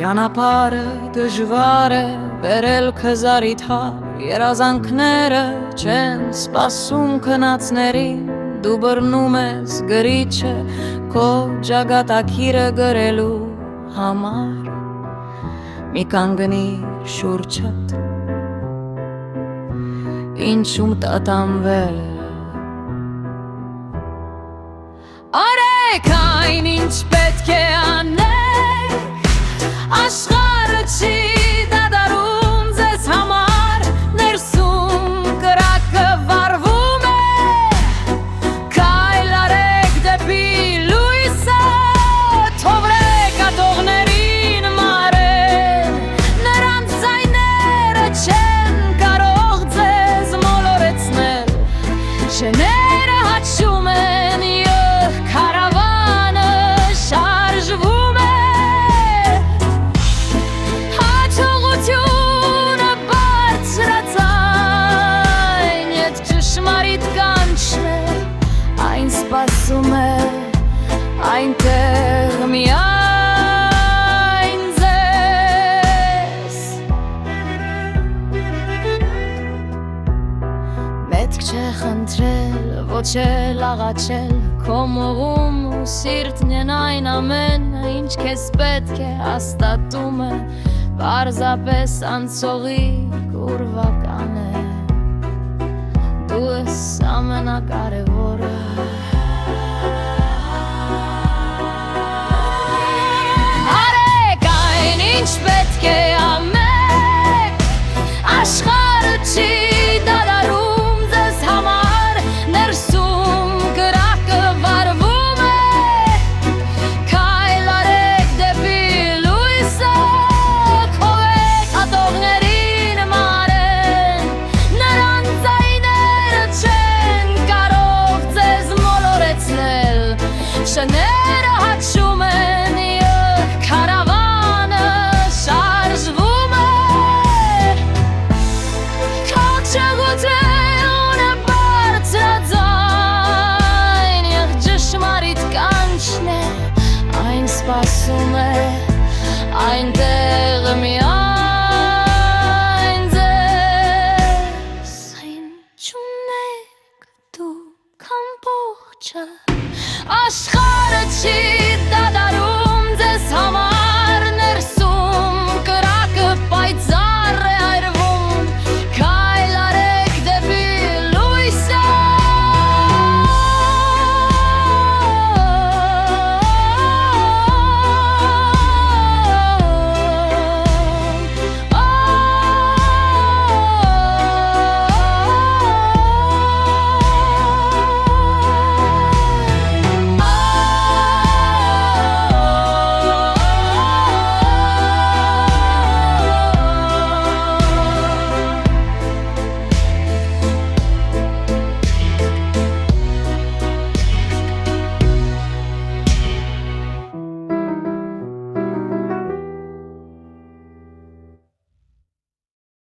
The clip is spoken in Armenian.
Ճանապարհը դժվար է բերել քզարիդ հար Երազանքները չեն սպասում քնածներին Դու բռնում ես գրիչը քո ճակատագիրը գրելու համար Մի կանգնիր շուրջդ Ինչում տատանվել Արեք այն ինչ պետք է անեք Աշխարհը չի դադարում ձեզ համար Ներսում կրակը վառվում է Քայլ արեք դեպի լույսը Թողրեք ատողներին մարել Նրանց ձայները չեն կարող ձեզ մոլորեցնել Շները հաչում են Սպասում է այնտեղ միայն ձեզ Պետք չէ խնդրել, ոչ էլ աղաչել Քո մողում ու սիրտն են այն ամենը Ինչ քեզ պետք է հաստատում է Պարզապես անցողի կուրվական է Դու ես ամենակարևորը Ինչ պետք է ամեք Աշխարհը չի դադարում ձեզ համար Ներսում կրակը վառվում է Քայլ արեք դեպի լույսը Քովեք ատողներին մարեն Նրանց ձայները չեն կարող ձեզ մոլորեցնել Շները հաչում են Սպասում է այնտեղ միայն ձեզ Ինչ ունեք դուք ամբողջը Աշխարհը չի դադարում ձեզ համար Ներսում կրակը պայծառ